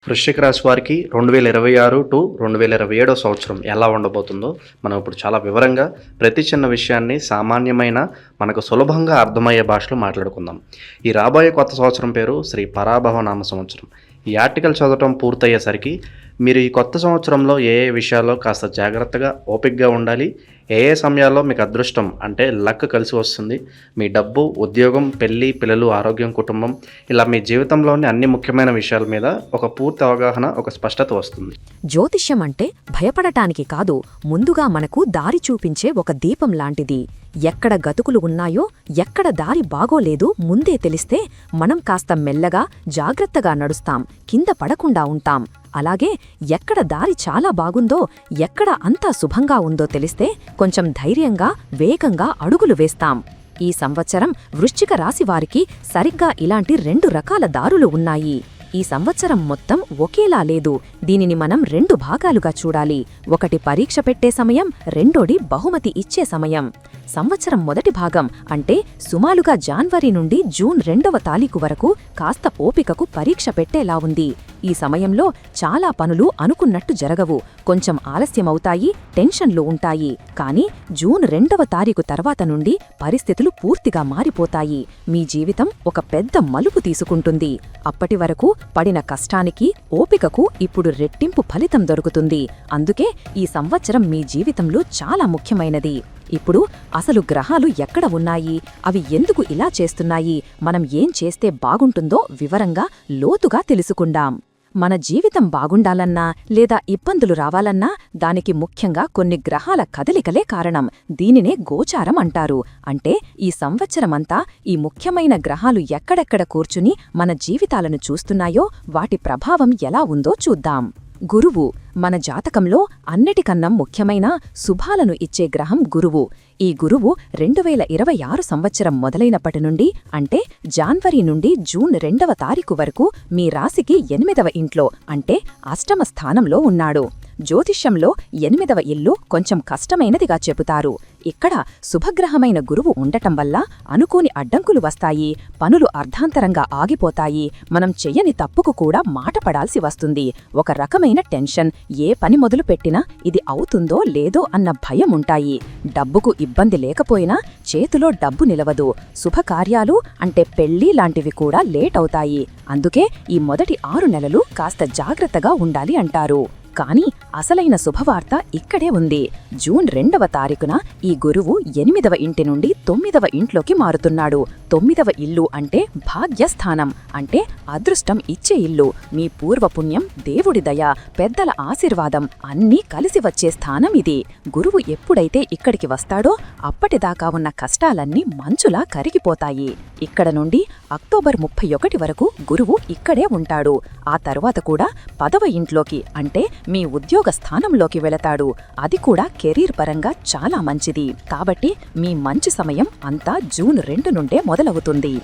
వృశ్చిక రాశి వారికి 2026 టు 2027 సంవత్సరం ఎలా ఉండబోతుందో మనం ఇప్పుడు చాలా వివరంగా ప్రతి చిన్న విషయాన్ని సామాన్యమైన మనకు సులభంగా అర్థమయ్యే భాషలో మాట్లాడుకుందాం. ఈ రాబోయే కొత్త సంవత్సరం పేరు శ్రీ పరాభవ నామ సంవత్సరం. ఈ ఆర్టికల్ చదవటం పూర్తయ్యేసరికి మీరు ఈ కొత్త సంవత్సరంలో ఏ విషయాల్లో కాస్త జాగ్రత్తగా ఓపికగా ఉండాలి, ఏ సమయాల్లో మీకు అదృష్టం అంటే లక్ కలిసి వస్తుంది, మీ డబ్బు, ఉద్యోగం, పెళ్ళి, పిల్లలు, ఆరోగ్యం, కుటుంబం, ఇలా మీ జీవితంలోని అన్ని ముఖ్యమైన విషయాల మీద ఒక పూర్తి అవగాహన, ఒక స్పష్టత వస్తుంది. జ్యోతిష్యం అంటే భయపడటానికి కాదు, ముందుగా మనకు దారి చూపించే ఒక దీపం లాంటిది. ఎక్కడ గతుకులు ఉన్నాయో, ఎక్కడ దారి బాగోలేదో ముందే తెలిస్తే మనం కాస్త మెల్లగా, జాగ్రత్తగా నడుస్తాం, కింద పడకుండా ఉంటాం. అలాగే ఎక్కడ దారి చాలా బాగుందో, ఎక్కడ అంతా శుభంగా ఉందో తెలిస్తే కొంచెం ధైర్యంగా, వేగంగా అడుగులు వేస్తాం. ఈ సంవత్సరం వృశ్చిక రాశివారికి సరిగ్గా ఇలాంటి 2 రకాల దారులు ఉన్నాయి. ఈ సంవత్సరం మొత్తం ఒకేలా లేదు. దీనిని మనం 2 భాగాలుగా చూడాలి. ఒకటి పరీక్ష పెట్టే సమయం, రెండోది బహుమతి ఇచ్చే సమయం. సంవత్సరం మొదటి భాగం అంటే సుమారుగా జనవరి నుండి జూన్ 2వ తారీఖు వరకు కాస్త ఓపికకు పరీక్ష పెట్టేలా ఉంది. ఈ సమయంలో చాలా పనులు అనుకున్నట్టు జరగవు, కొంచెం ఆలస్యమవుతాయి, టెన్షన్లు ఉంటాయి. కానీ జూన్ 2వ తారీఖు తర్వాత నుండి పరిస్థితులు పూర్తిగా మారిపోతాయి. మీ జీవితం ఒక పెద్ద మలుపు తీసుకుంటుంది. అప్పటి వరకు పడిన కష్టానికి, ఓపికకు ఇప్పుడు రెట్టింపు ఫలితం దొరుకుతుంది. అందుకే ఈ సంవత్సరం మీ జీవితంలో చాలా ముఖ్యమైనది. ఇప్పుడు అసలు గ్రహాలు ఎక్కడ ఉన్నాయి, అవి ఎందుకు ఇలా చేస్తున్నాయి, మనం ఏం చేస్తే బాగుంటుందో వివరంగా, లోతుగా తెలుసుకుందాం. మన జీవితం బాగుండాలన్నా లేదా ఇబ్బందులు రావాలన్నా దానికి ముఖ్యంగా కొన్ని గ్రహాల కదలికలే కారణం. దీనినే గోచారం అంటారు. అంటే ఈ సంవత్సరమంతా ఈ ముఖ్యమైన గ్రహాలు ఎక్కడెక్కడ కూర్చుని మన జీవితాలను చూస్తున్నాయో వాటి ప్రభావం ఎలా ఉందో చూద్దాం. గురువు మన జాతకంలో అన్నిటికన్నా ముఖ్యమైన శుభాలను ఇచ్చే గ్రహం గురువు. ఈ గురువు 2026 సంవత్సరం మొదలైనప్పటి నుండి అంటే జనవరి నుండి జూన్ 2వ తారీఖు వరకు మీ రాశికి 8వ ఇంట్లో అంటే అష్టమ స్థానంలో ఉన్నాడు. జ్యోతిష్యంలో 8వ ఇల్లు కొంచెం కష్టమైనదిగా చెబుతారు. ఇక్కడ శుభగ్రహమైన గురువు ఉండటం వల్ల అనుకోని అడ్డంకులు వస్తాయి, పనులు అర్ధాంతరంగా ఆగిపోతాయి, మనం చెయ్యని తప్పుకు కూడా మాట పడాల్సి వస్తుంది. ఒక రకమైన టెన్షన్, ఏ పని మొదలు పెట్టినా ఇది అవుతుందో లేదో అన్న భయం ఉంటాయి. డబ్బుకు ఇబ్బంది లేకపోయినా చేతిలో డబ్బు నిలవదు. శుభకార్యాలు అంటే పెళ్లి లాంటివి కూడా లేట్ అవుతాయి. అందుకే ఈ మొదటి 6 నెలలు కాస్త జాగ్రత్తగా ఉండాలి అంటారు. కానీ అసలైన శుభవార్త ఇక్కడే ఉంది. జూన్ 2వ తారీఖున ఈ గురువు 8వ ఇంటి నుండి 9వ ఇంట్లోకి మారుతున్నాడు. 9వ ఇల్లు అంటే భాగ్యస్థానం, అంటే అదృష్టం ఇచ్చే ఇల్లు. మీ పూర్వపుణ్యం, దేవుడి దయ, పెద్దల ఆశీర్వాదం అన్నీ కలిసి వచ్చే స్థానం ఇది. గురువు ఎప్పుడైతే ఇక్కడికి వస్తాడో అప్పటిదాకా ఉన్న కష్టాలన్నీ మంచులా కరిగిపోతాయి. ఇక్కడ నుండి అక్టోబర్ 31 వరకు గురువు ఇక్కడే ఉంటాడు. ఆ తరువాత కూడా 10వ ఇంట్లోకి అంటే మీ ఉద్యోగ స్థానంలోకి వెళతాడు. అది కూడా కెరీర్ పరంగా చాలా మంచిది. కాబట్టి మీ మంచి సమయం అంతా జూన్ 2 నుండే మొదలవుతుంది.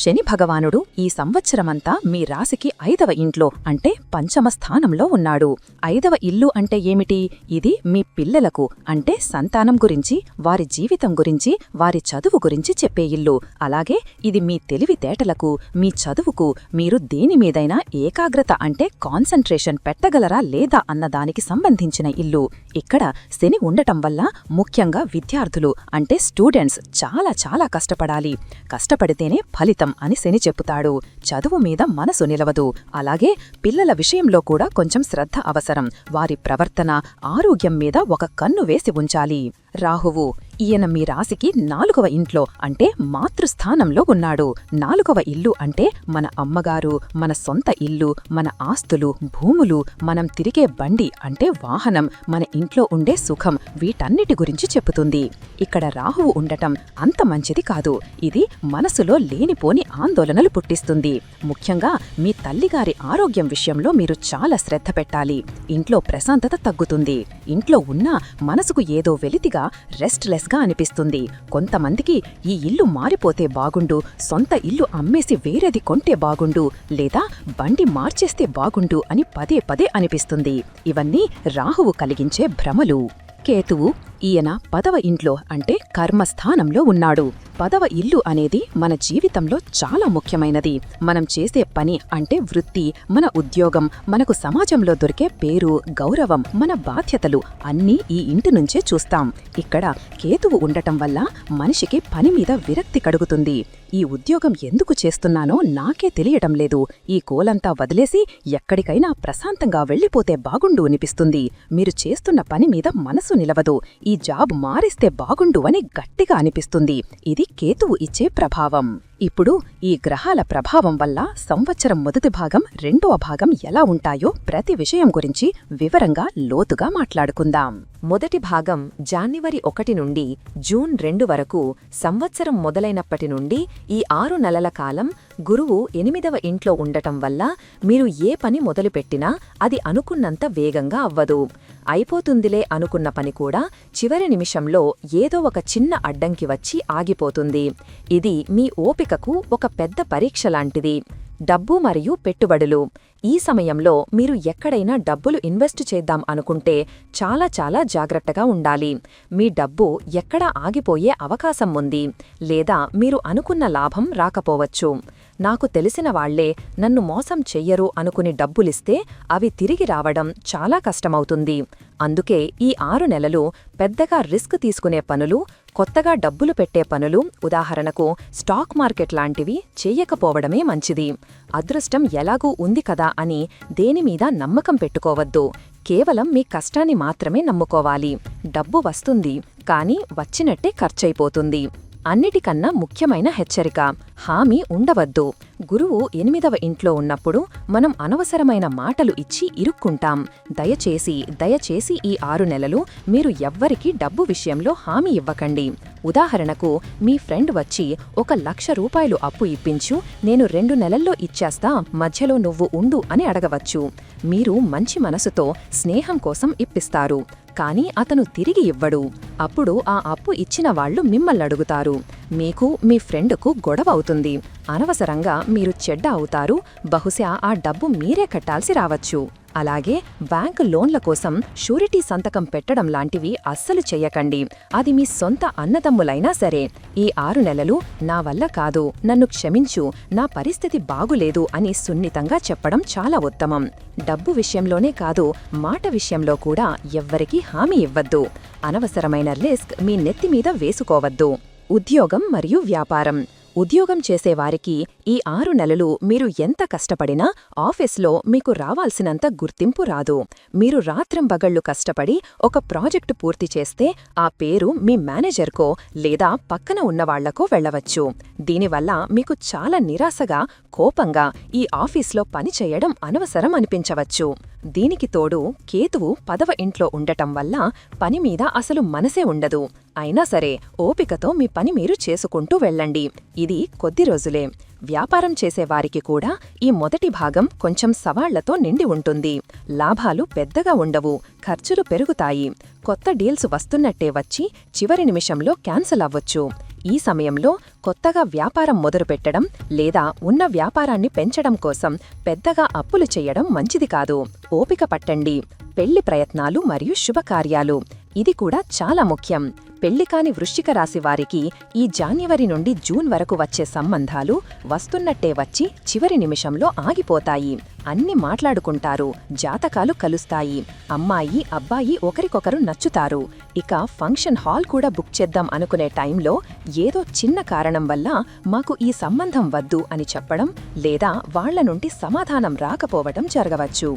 శని భగవానుడు ఈ సంవత్సరమంతా మీ రాశికి 5వ ఇంట్లో అంటే పంచమ స్థానంలో ఉన్నాడు. 5వ ఇల్లు అంటే ఏమిటి? ఇది మీ పిల్లలకు అంటే సంతానం గురించి, వారి జీవితం గురించి, వారి చదువు గురించి చెప్పే ఇల్లు. అలాగే ఇది మీ తెలివితేటలకు, మీ చదువుకు, మీరు దేనిమీదైనా ఏకాగ్రత అంటే కాన్సంట్రేషన్ పెట్టగలరా లేదా అన్నదానికి సంబంధించిన ఇల్లు. ఇక్కడ శని ఉండటం వల్ల ముఖ్యంగా విద్యార్థులు అంటే స్టూడెంట్స్ చాలా చాలా కష్టపడాలి. కష్టపడితేనే ఫలితం అని శని చెప్పుతాడు. చదువు మీద మనసు నిలవదు. అలాగే పిల్లల విషయంలో కూడా కొంచెం శ్రద్ధ అవసరం. వారి ప్రవర్తన, ఆరోగ్యం మీద ఒక కన్ను వేసి ఉంచాలి. రాహువు ఈయన మీ రాశికి 4వ ఇంట్లో అంటే మాతృస్థానంలో ఉన్నాడు. 4వ ఇల్లు అంటే మన అమ్మగారు, మన సొంత ఇల్లు, మన ఆస్తులు, భూములు, మనం తిరిగే బండి అంటే వాహనం, మన ఇంట్లో ఉండే సుఖం, వీటన్నిటి గురించి చెప్పుతుంది. ఇక్కడ రాహువు ఉండటం అంత మంచిది కాదు. ఇది మనసులో లేనిపోని ఆందోళనలు పుట్టిస్తుంది. ముఖ్యంగా మీ తల్లిగారి ఆరోగ్యం విషయంలో మీరు చాలా శ్రద్ధ పెట్టాలి. ఇంట్లో ప్రశాంతత తగ్గుతుంది. ఇంట్లో ఉన్నా మనసుకు ఏదో వెలితిగా, రెస్ట్లెస్గా అనిపిస్తుంది. కొంతమందికి ఈ ఇల్లు మారిపోతే బాగుండు, సొంత ఇల్లు అమ్మేసి వేరేది కొంటే బాగుండు, లేదా బండి మార్చేస్తే బాగుండు అని పదే పదే అనిపిస్తుంది. ఇవన్నీ రాహువు కలిగించే భ్రమలు. కేతువు ఈయన 10వ ఇంట్లో అంటే కర్మస్థానంలో ఉన్నాడు. 10వ ఇల్లు అనేది మన జీవితంలో చాలా ముఖ్యమైనది. మనం చేసే పని అంటే వృత్తి, మన ఉద్యోగం, మనకు సమాజంలో దొరికే పేరు, గౌరవం, మన బాధ్యతలు అన్నీ ఈ ఇంటి నుంచే చూస్తాం. ఇక్కడ కేతువు ఉండటం వల్ల మనిషికి పని మీద విరక్తి కలుగుతుంది. ఈ ఉద్యోగం ఎందుకు చేస్తున్నానో నాకే తెలియటం లేదు, ఈ కోలంతా వదిలేసి ఎక్కడికైనా ప్రశాంతంగా వెళ్ళిపోతే బాగుండు అనిపిస్తుంది. మీరు చేస్తున్న పని మీద మనసు నిలవదు, ఈ జాబ్ మారిస్తే బాగుండు అని గట్టిగా అనిపిస్తుంది. ఇది కేతువు ఇచ్చే ప్రభావం. ఇప్పుడు ఈ గ్రహాల ప్రభావం వల్ల సంవత్సరం మొదటి భాగం, రెండవ భాగం ఎలా ఉంటాయో ప్రతి విషయం గురించి వివరంగా లోతుగా మాట్లాడుకుందాం. మొదటి భాగం జాన్యువరి 1 నుండి జూన్ 2 వరకు సంవత్సరం మొదలైనప్పటి నుండి ఈ 6 నెలల కాలం గురువు 8వ ఇంట్లో ఉండటం వల్ల మీరు ఏ పని మొదలుపెట్టినా అది అనుకున్నంత వేగంగా అవ్వదు. అయిపోతుందిలే అనుకున్న పని కూడా చివరి నిమిషంలో ఏదో ఒక చిన్న అడ్డంకి వచ్చి ఆగిపోతుంది. ఇది మీ ఓపికకు ఒక పెద్ద పరీక్ష లాంటిది. డబ్బు మరియు పెట్టుబడులు. ఈ సమయంలో మీరు ఎక్కడైనా డబ్బులు ఇన్వెస్ట్ చేద్దాం అనుకుంటే చాలా జాగ్రత్తగా ఉండాలి. మీ డబ్బు ఎక్కడా ఆగిపోయే అవకాశం ఉంది, లేదా మీరు అనుకున్న లాభం రాకపోవచ్చు. నాకు తెలిసిన వాళ్లే నన్ను మోసం చెయ్యరు అనుకుని డబ్బులిస్తే అవి తిరిగి రావడం చాలా కష్టమవుతుంది. అందుకే ఈ 6 నెలలు పెద్దగా రిస్క్ తీసుకునే పనులు, కొత్తగా డబ్బులు పెట్టే పనులు, ఉదాహరణకు స్టాక్ మార్కెట్ లాంటివి చెయ్యకపోవడమే మంచిది. అదృష్టం ఎలాగూ ఉంది కదా అని దేనిమీద నమ్మకం పెట్టుకోవద్దు. కేవలం మీ కష్టాన్ని మాత్రమే నమ్ముకోవాలి. డబ్బు వస్తుంది, కానీ వచ్చినట్టే ఖర్చయిపోతుంది. అన్నిటికన్నా ముఖ్యమైన హెచ్చరిక, హామీ ఉండవద్దు. గురువు 8వ ఇంట్లో ఉన్నప్పుడు మనం అనవసరమైన మాటలు ఇచ్చి ఇరుక్కుంటాం. దయచేసి ఈ 6 నెలలు మీరు ఎవ్వరికీ డబ్బు విషయంలో హామీ ఇవ్వకండి. ఉదాహరణకు మీ ఫ్రెండ్ వచ్చి 1,00,000 రూపాయలు అప్పు ఇప్పించు, నేను 2 నెలల్లో ఇచ్చేస్తా, మధ్యలో నువ్వు ఉండు అని అడగవచ్చు. మీరు మంచి మనసుతో స్నేహం కోసం ఇప్పిస్తారు, కానీ అతను తిరిగి ఇవ్వడు. అప్పుడు ఆ అప్పు ఇచ్చిన వాళ్లు మిమ్మల్నడుగుతారు. మీకు మీ ఫ్రెండుకు గొడవ అవుతుంది. అనవసరంగా మీరు చెడ్డ అవుతారు. బహుశా ఆ డబ్బు మీరే కట్టాల్సి రావచ్చు. అలాగే బ్యాంకు లోన్ల కోసం షూరిటీ సంతకం పెట్టడం లాంటివి అస్సలు చెయ్యకండి. అది మీ సొంత అన్నదమ్ములైనా సరే. ఈ 6 నెలలు నా వల్ల కాదు, నన్ను క్షమించు, నా పరిస్థితి బాగులేదు అని సున్నితంగా చెప్పడం చాలా ఉత్తమం. డబ్బు విషయంలోనే కాదు, మాట విషయంలో కూడా ఎవ్వరికీ హామీ ఇవ్వద్దు. అనవసరమైన రిస్క్ మీ నెత్తిమీద వేసుకోవద్దు. ఉద్యోగం మరియు వ్యాపారం. ఉద్యోగం చేసేవారికి ఈ 6 నెలలు మీరు ఎంత కష్టపడినా ఆఫీస్లో మీకు రావాల్సినంత గుర్తింపు రాదు. మీరు రాత్రింబగళ్లు కష్టపడి ఒక ప్రాజెక్టు పూర్తి చేస్తే ఆ పేరు మీ మేనేజర్కో లేదా పక్కన ఉన్నవాళ్లకో వెళ్లవచ్చు. దీనివల్ల మీకు చాలా నిరాశగా, కోపంగా ఈ ఆఫీస్లో పనిచేయడం అనవసరం అనిపించవచ్చు. దీనికి తోడు కేతువు 10వ ఇంట్లో ఉండటం వల్ల పనిమీద అసలు మనసే ఉండదు. అయినా సరే ఓపికతో మీ పని మీరు చేసుకుంటూ వెళ్ళండి. ఇది కొద్ది రోజులే. వ్యాపారం చేసేవారికి కూడా ఈ మొదటి భాగం కొంచెం సవాళ్లతో నిండి ఉంటుంది. లాభాలు పెద్దగా ఉండవు, ఖర్చులు పెరుగుతాయి. కొత్త డీల్స్ వస్తున్నట్టే వచ్చి చివరి నిమిషంలో క్యాన్సిల్ అవ్వచ్చు. ఈ సమయంలో కొత్తగా వ్యాపారం మొదలుపెట్టడం లేదా ఉన్న వ్యాపారాన్ని పెంచడం కోసం పెద్దగా అప్పులు చెయ్యడం మంచిది కాదు. ఓపిక పట్టండి. పెళ్లి ప్రయత్నాలు మరియు శుభకార్యాలు. ఇది కూడా చాలా ముఖ్యం. పెళ్లికాని వృశ్చిక రాశి వారికి ఈ జాన్యువరి నుండి జూన్ వరకు వచ్చే సంబంధాలు వస్తున్నట్టే వచ్చి చివరి నిమిషంలో ఆగిపోతాయి. అన్ని మాట్లాడుకుంటారు, జాతకాలు కలుస్తాయి, అమ్మాయి అబ్బాయి ఒకరికొకరు నచ్చుతారు. ఇక ఫంక్షన్ హాల్ కూడా బుక్ చేద్దాం అనుకునే టైంలో ఏదో చిన్న కారణం వల్ల మాకు ఈ సంబంధం వద్దు అని చెప్పడం లేదా వాళ్ల నుండి సమాధానం రాకపోవడం జరగవచ్చు.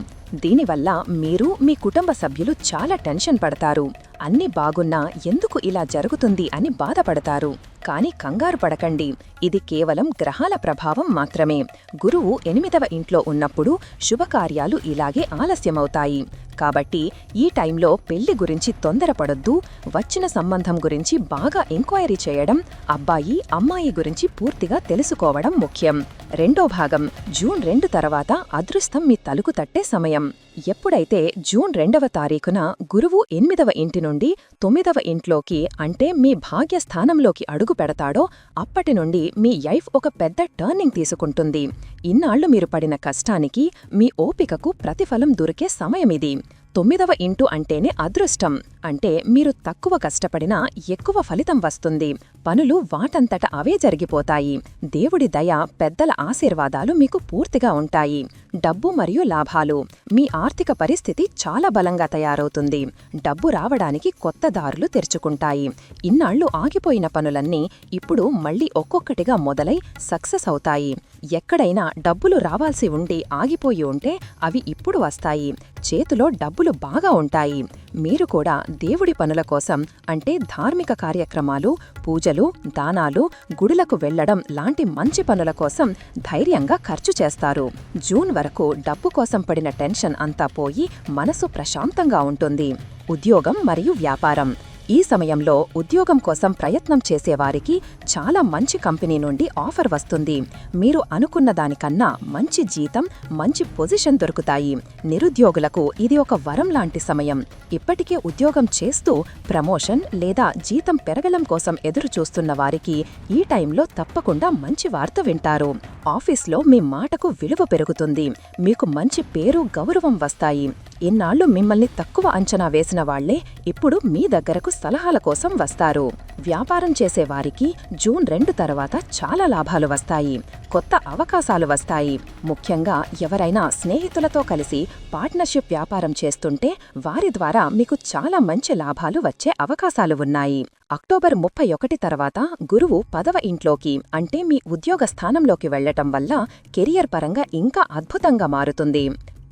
దీనివల్ల మీరు మీ కుటుంబ సభ్యులు చాలా టెన్షన్ పడతారు. అన్ని బాగున్నా ఎందుకు ఇలా జరుగుతుంది అని బాధపడతారు. కానీ కంగారు పడకండి, ఇది కేవలం గ్రహాల ప్రభావం మాత్రమే. గురువు 8వ ఇంట్లో ఉన్నప్పుడు శుభకార్యాలు ఇలాగే ఆలస్యమవుతాయి. కాబట్టి ఈ టైంలో పెళ్లి గురించి తొందరపడొద్దు. వచ్చిన సంబంధం గురించి బాగా ఎంక్వైరీ చేయడం, అబ్బాయి అమ్మాయి గురించి పూర్తిగా తెలుసుకోవడం ముఖ్యం. రెండో భాగం జూన్ 2 తర్వాత అదృష్టం మీ తలుకు తట్టే సమయం. ఎప్పుడైతే జూన్ 2వ తారీఖున గురువు 8వ ఇంటి నుండి 9వ ఇంట్లోకి అంటే మీ భాగ్యస్థానంలోకి అడుగు పెడతాడో అప్పటి నుండి మీ లైఫ్ ఒక పెద్ద టర్నింగ్ తీసుకుంటుంది. ఇన్నాళ్లు మీరు పడిన కష్టానికి, మీ ఓపికకు ప్రతిఫలం దొరికే సమయమిది. 9వ ఇంటు అంటేనే అదృష్టం. అంటే మీరు తక్కువ కష్టపడినా ఎక్కువ ఫలితం వస్తుంది. పనులు వాటంతట అవే జరిగిపోతాయి. దేవుడి దయ, పెద్దల ఆశీర్వాదాలు మీకు పూర్తిగా ఉంటాయి. డబ్బు మరియు లాభాలు. మీ ఆర్థిక పరిస్థితి చాలా బలంగా తయారవుతుంది. డబ్బు రావడానికి కొత్త దారులు తెరుచుకుంటాయి. ఇన్నాళ్లు ఆగిపోయిన పనులన్నీ ఇప్పుడు మళ్లీ ఒక్కొక్కటిగా మొదలై సక్సెస్ అవుతాయి. ఎక్కడైనా డబ్బులు రావాల్సి ఉండి ఆగిపోయి ఉంటే అవి ఇప్పుడు వస్తాయి. చేతిలో డబ్బులు బాగా ఉంటాయి. మీరు కూడా దేవుడి పనుల కోసం, అంటే ధార్మిక కార్యక్రమాలు, పూజలు, దానాలు, గుడులకు వెళ్లడం లాంటి మంచి పనుల కోసం ధైర్యంగా ఖర్చు చేస్తారు. జూన్ వరకు డబ్బు కోసం పడిన టెన్షన్ అంతా పోయి మనసు ప్రశాంతంగా ఉంటుంది. ఉద్యోగం మరియు వ్యాపారం. ఈ సమయంలో ఉద్యోగం కోసం ప్రయత్నం చేసేవారికి చాలా మంచి కంపెనీ నుండి ఆఫర్ వస్తుంది. మీరు అనుకున్న దానికన్నా మంచి జీతం, మంచి పొజిషన్ దొరుకుతాయి. నిరుద్యోగులకు ఇది ఒక వరం లాంటి సమయం. ఇప్పటికే ఉద్యోగం చేస్తూ ప్రమోషన్ లేదా జీతం పెరగడం కోసం ఎదురు చూస్తున్న వారికి ఈ టైంలో తప్పకుండా మంచి వార్త వింటారు. ఆఫీస్లో మీ మాటకు విలువ పెరుగుతుంది. మీకు మంచి పేరు, గౌరవం వస్తాయి. ఇన్నాళ్లు మిమ్మల్ని తక్కువ అంచనా వేసిన వాళ్లే ఇప్పుడు మీ దగ్గరకు సలహాల కోసం వస్తారు. వ్యాపారం చేసేవారికి జూన్ 2 తర్వాత చాలా లాభాలు వస్తాయి. కొత్త అవకాశాలు వస్తాయి. ముఖ్యంగా ఎవరైనా స్నేహితులతో కలిసి పార్ట్నర్షిప్ వ్యాపారం చేస్తుంటే వారి ద్వారా మీకు చాలా మంచి లాభాలు వచ్చే అవకాశాలు ఉన్నాయి. అక్టోబర్ 31 తర్వాత గురువు 10వ ఇంట్లోకి, అంటే మీ ఉద్యోగ స్థానంలోకి వెళ్లటం వల్ల కెరియర్ పరంగా ఇంకా అద్భుతంగా మారుతుంది.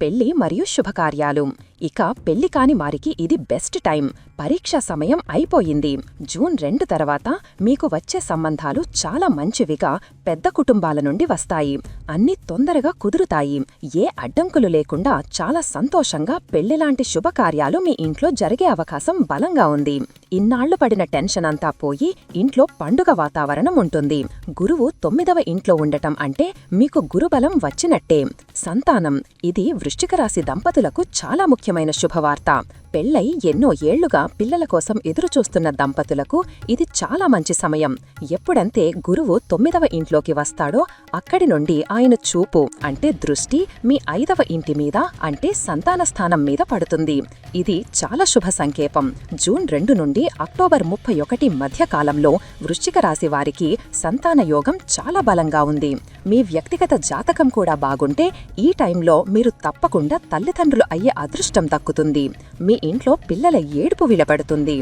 పెళ్లి మరియు శుభకార్యాలు. ఇక పెళ్లి కాని వారికి ఇది బెస్ట్ టైం. పరీక్ష సమయం అయిపోయింది. జూన్ 2 తర్వాత మీకు వచ్చే సంబంధాలు చాలా మంచివిగా పెద్ద కుటుంబాల నుండి వస్తాయి. అన్నీ తొందరగా కుదురుతాయి. ఏ అడ్డంకులు లేకుండా చాలా సంతోషంగా పెళ్లిలాంటి శుభకార్యాలు మీ ఇంట్లో జరిగే అవకాశం బలంగా ఉంది. ఇన్నాళ్లు పడిన టెన్షన్ అంతా పోయి ఇంట్లో పండుగ వాతావరణం ఉంటుంది. గురువు 9వ ఇంట్లో ఉండటం అంటే మీకు గురుబలం వచ్చినట్టే. సంతానం. ఇది వృశ్చిక రాశి దంపతులకు చాలా ముఖ్యమైన శుభవార్త. పెళ్లై ఎన్నో ఏళ్లుగా పిల్లల కోసం ఎదురుచూస్తున్న దంపతులకు ఇది చాలా మంచి సమయం. ఎప్పుడంతే గురువు 9వ ఇంట్లోకి వస్తాడో అక్కడి నుండి ఆయన చూపు, అంటే దృష్టి, మీ 5వ ఇంటి మీద, అంటే సంతాన స్థానం మీద పడుతుంది. ఇది చాలా శుభ సంకేతం. జూన్ 2 నుండి అక్టోబర్ 31 మధ్య కాలంలో వృశ్చిక రాశి వారికి సంతాన యోగం చాలా బలంగా ఉంది. మీ వ్యక్తిగత జాతకం కూడా బాగుంటే ఈ టైంలో మీరు తప్పకుండా తల్లిదండ్రులు అయ్యే అదృష్టం దక్కుతుంది. మీ ఇంట్లో పిల్లల ఏడుపు విలపడుతుంది.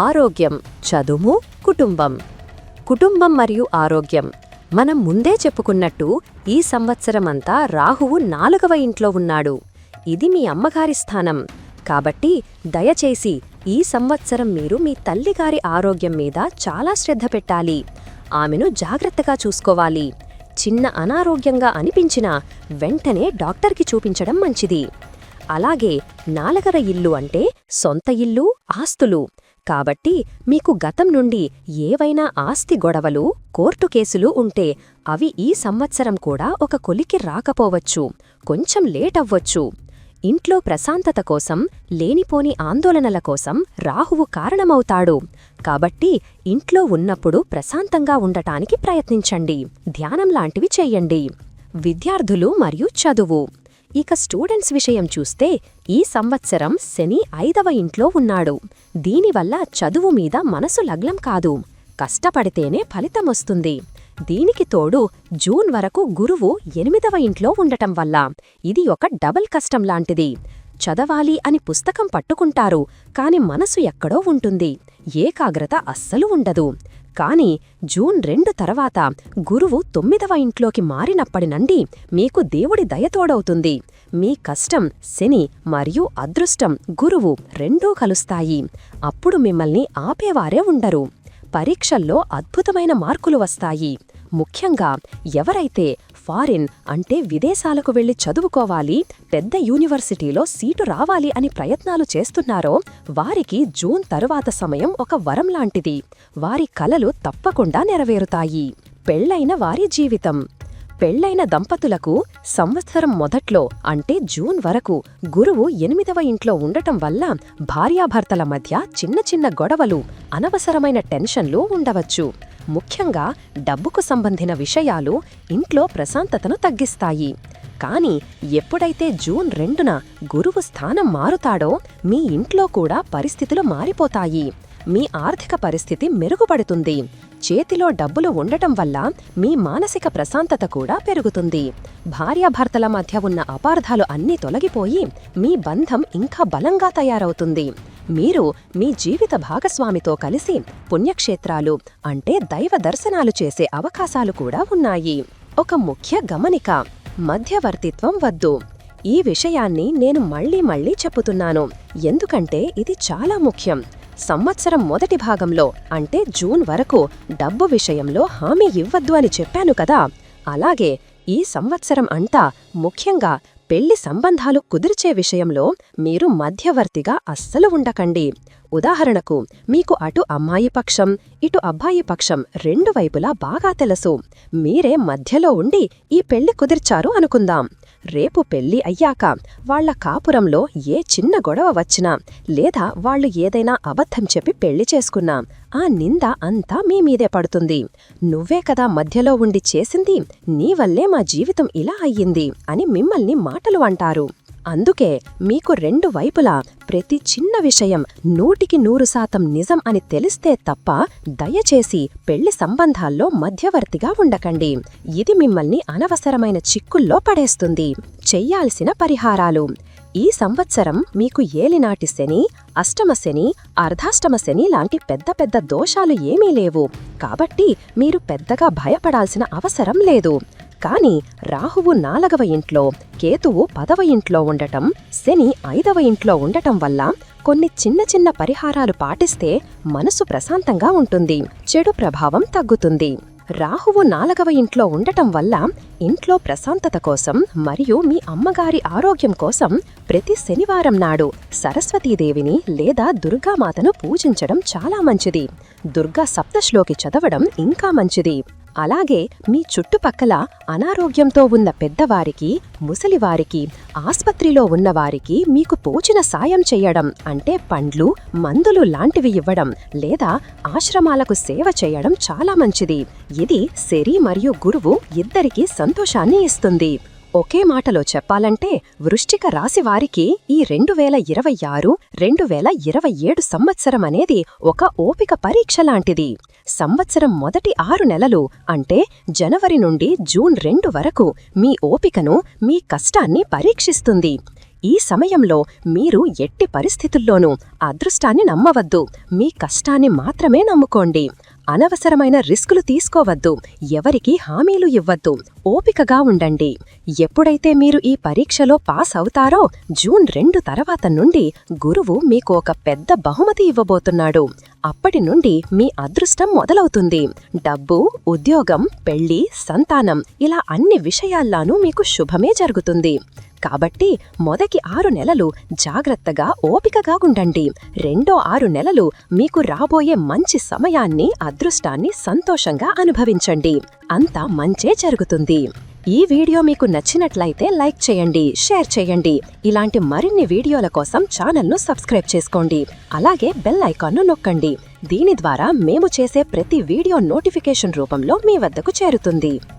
ఆరోగ్యం, చదువు, కుటుంబం. కుటుంబం మరియు ఆరోగ్యం. మనం ముందే చెప్పుకున్నట్టు ఈ సంవత్సరమంతా రాహువు 4వ ఇంట్లో ఉన్నాడు. ఇది మీ అమ్మగారి స్థానం. కాబట్టి దయచేసి ఈ సంవత్సరం మీరు మీ తల్లిగారి ఆరోగ్యం మీద చాలా శ్రద్ధ పెట్టాలి. ఆమెను జాగ్రత్తగా చూసుకోవాలి. చిన్న అనారోగ్యంగా అనిపించినా వెంటనే డాక్టర్కి చూపించడం మంచిది. అలాగే 4వ ఇల్లు అంటే సొంత ఇల్లు, ఆస్తులు. కాబట్టి మీకు గతం నుండి ఏవైనా ఆస్తి గొడవలు, కోర్టు కేసులు ఉంటే అవి ఈ సంవత్సరం కూడా ఒక కొలికి రాకపోవచ్చు. కొంచెం లేట్ అవ్వచ్చు. ఇంట్లో ప్రశాంతత కోసం, లేనిపోని ఆందోళనల కోసం రాహువు కారణమవుతాడు. కాబట్టి ఇంట్లో ఉన్నప్పుడు ప్రశాంతంగా ఉండటానికి ప్రయత్నించండి. ధ్యానం లాంటివి చెయ్యండి. విద్యార్థులు మరియు చదువు. ఇక స్టూడెంట్స్ విషయం చూస్తే ఈ సంవత్సరం శని 5వ ఇంట్లో ఉన్నాడు. దీనివల్ల చదువు మీద మనసు లగ్నం కాదు. కష్టపడితేనే ఫలితమొస్తుంది. దీనికి తోడు జూన్ వరకు గురువు 8వ ఇంట్లో ఉండటం వల్ల ఇది ఒక డబుల్ కష్టం లాంటిది. చదవాలి అని పుస్తకం పట్టుకుంటారు, కాని మనసు ఎక్కడో ఉంటుంది. ఏకాగ్రత అస్సలు ఉండదు. కాని జూన్ 2 తర్వాత గురువు 9వ ఇంట్లోకి మారినప్పటి నుండి మీకు దేవుడి దయతోడవుతుంది. మీ కష్టం, శని మరియు అదృష్టం, గురువు రెండూ కలుస్తాయి. అప్పుడు మిమ్మల్ని ఆపేవారే ఉండరు. పరీక్షల్లో అద్భుతమైన మార్కులు వస్తాయి. ముఖ్యంగా ఎవరైతే ఫారిన్ అంటే విదేశాలకు వెళ్లి చదువుకోవాలి, పెద్ద యూనివర్సిటీలో సీటు రావాలి అని ప్రయత్నాలు చేస్తున్నారో వారికి జూన్ తరువాత సమయం ఒక వరం లాంటిది. వారి కలలు తప్పకుండా నెరవేరుతాయి. పెళ్లైన వారి జీవితం. పెళ్లైన దంపతులకు సంవత్సరం మొదట్లో అంటే జూన్ వరకు గురువు 8వ ఇంట్లో ఉండటం వల్ల భార్యాభర్తల మధ్య చిన్న చిన్న గొడవలు, అనవసరమైన టెన్షన్లు ఉండవచ్చు. ముఖ్యంగా డబ్బుకు సంబంధించిన విషయాలు ఇంట్లో ప్రశాంతతను తగ్గిస్తాయి. కానీ ఎప్పుడైతే జూన్ 2న గురువు స్థానం మారుతాడో మీ ఇంట్లో కూడా పరిస్థితులు మారిపోతాయి. మీ ఆర్థిక పరిస్థితి మెరుగుపడుతుంది. చేతిలో డబ్బులు ఉండటం వల్ల మీ మానసిక ప్రశాంతత కూడా పెరుగుతుంది. భార్యాభర్తల మధ్య ఉన్న అపార్థాలు అన్నీ తొలగిపోయి మీ బంధం ఇంకా బలంగా తయారవుతుంది. మీరు మీ జీవిత భాగస్వామితో కలిసి పుణ్యక్షేత్రాలు అంటే దైవ దర్శనాలు చేసే అవకాశాలు కూడా ఉన్నాయి. ఒక ముఖ్య గమనిక: మధ్యవర్తిత్వం వద్దు. ఈ విషయాన్ని నేను మళ్ళీ చెప్పుతున్నాను, ఎందుకంటే ఇది చాలా ముఖ్యం. సంవత్సరం మొదటి భాగంలో అంటే జూన్ వరకు డబ్బు విషయంలో హామీ ఇవ్వద్దు అని చెప్పాను కదా, అలాగే ఈ సంవత్సరం అంతా ముఖ్యంగా పెళ్లి సంబంధాలు కుదిర్చే విషయంలో మీరు మధ్యవర్తిగా అస్సలు ఉండకండి. ఉదాహరణకు, మీకు అటు అమ్మాయి పక్షం ఇటు అబ్బాయి పక్షం రెండు వైపులా బాగా తెలుసు. మీరే మధ్యలో ఉండి ఈ పెళ్లి కుదిర్చారు అనుకుందాం. రేపు పెళ్లి అయ్యాక వాళ్ల కాపురంలో ఏ చిన్న గొడవ వచ్చినా లేదా వాళ్లు ఏదైనా అబద్ధం చెప్పి పెళ్లి చేసుకున్నా ఆ నింద అంతా మీ మీదే పడుతుంది. నువ్వే కదా మధ్యలో ఉండి చేసింది, నీవల్లే మా జీవితం ఇలా అయ్యింది అని మిమ్మల్ని మాటలు అంటారు. అందుకే మీకు రెండు వైపులా ప్రతి చిన్న విషయం 100% నిజం అని తెలిస్తే తప్ప దయచేసి పెళ్లి సంబంధాల్లో మధ్యవర్తిగా ఉండకండి. ఇది మిమ్మల్ని అనవసరమైన చిక్కుల్లో పడేస్తుంది. చెయ్యాల్సిన పరిహారాలు: ఈ సంవత్సరం మీకు ఏలినాటి శని, అష్టమ శని, అర్ధాష్టమ శని లాంటి పెద్ద దోషాలు ఏమీ లేవు కాబట్టి మీరు పెద్దగా భయపడాల్సిన అవసరం లేదు. కానీ రాహువు 4వ ఇంట్లో, కేతువు 10వ ఇంట్లో ఉండటం, శని 5వ ఇంట్లో ఉండటం వల్ల కొన్ని చిన్న పరిహారాలు పాటిస్తే మనసు ప్రశాంతంగా ఉంటుంది, చెడు ప్రభావం తగ్గుతుంది. రాహువు 4వ ఇంట్లో ఉండటం వల్ల ఇంట్లో ప్రశాంతత కోసం మరియు మీ అమ్మగారి ఆరోగ్యం కోసం ప్రతి శనివారం నాడు సరస్వతీదేవిని లేదా దుర్గామాతను పూజించడం చాలా మంచిది. దుర్గా సప్తశ్లోకి చదవడం ఇంకా మంచిది. అలాగే మీ చుట్టుపక్కల అనారోగ్యంతో ఉన్న పెద్దవారికి, ముసలివారికి, ఆస్పత్రిలో ఉన్నవారికి మీకు తోచిన సాయం చెయ్యడం అంటే పండ్లు, మందులు లాంటివి ఇవ్వడం లేదా ఆశ్రమాలకు సేవ చేయడం చాలా మంచిది. ఇది శని మరియు గురువు ఇద్దరికీ సంతోషాన్ని ఇస్తుంది. ఒకే మాటలో చెప్పాలంటే వృశ్చిక రాశి వారికి ఈ 2026-2027 సంవత్సరం అనేది ఒక ఓపిక పరీక్ష లాంటిది. సంవత్సరం మొదటి 6 నెలలు అంటే జనవరి నుండి జూన్ 2 వరకు మీ ఓపికను, మీ కష్టాన్ని పరీక్షిస్తుంది. ఈ సమయంలో మీరు ఎట్టి పరిస్థితుల్లోనూ అదృష్టాన్ని నమ్మవద్దు, మీ కష్టాన్ని మాత్రమే నమ్ముకోండి. అనవసరమైన రిస్కులు తీసుకోవద్దు, ఎవరికీ హామీలు ఇవ్వద్దు, ఓపికగా ఉండండి. ఎప్పుడైతే మీరు ఈ పరీక్షలో పాస్ అవుతారో జూన్ 2 తర్వాత నుండి గురువు మీకు ఒక పెద్ద బహుమతి ఇవ్వబోతున్నాడు. అప్పటి నుండి మీ అదృష్టం మొదలవుతుంది. డబ్బు, ఉద్యోగం, పెళ్లి, సంతానం ఇలా అన్ని విషయాల్లానూ మీకు శుభమే జరుగుతుంది. కాబట్టి మొదటి 6 నెలలు జాగ్రత్తగా ఓపికగా ఉండండి. రెండో 6 నెలలు మీకు రాబోయే మంచి సమయాన్ని, అదృష్టాన్ని సంతోషంగా అనుభవించండి. అంతా మంచే జరుగుతుంది. ఈ వీడియో మీకు నచ్చినట్లయితే లైక్ చేయండి, షేర్ చేయండి. ఇలాంటి మరిన్ని వీడియోల కోసం ఛానల్ను సబ్స్క్రైబ్ చేసుకోండి. అలాగే బెల్ ఐకాన్ను నొక్కండి. దీని ద్వారా మేము చేసే ప్రతి వీడియో నోటిఫికేషన్ రూపంలో మీ వద్దకు చేరుతుంది.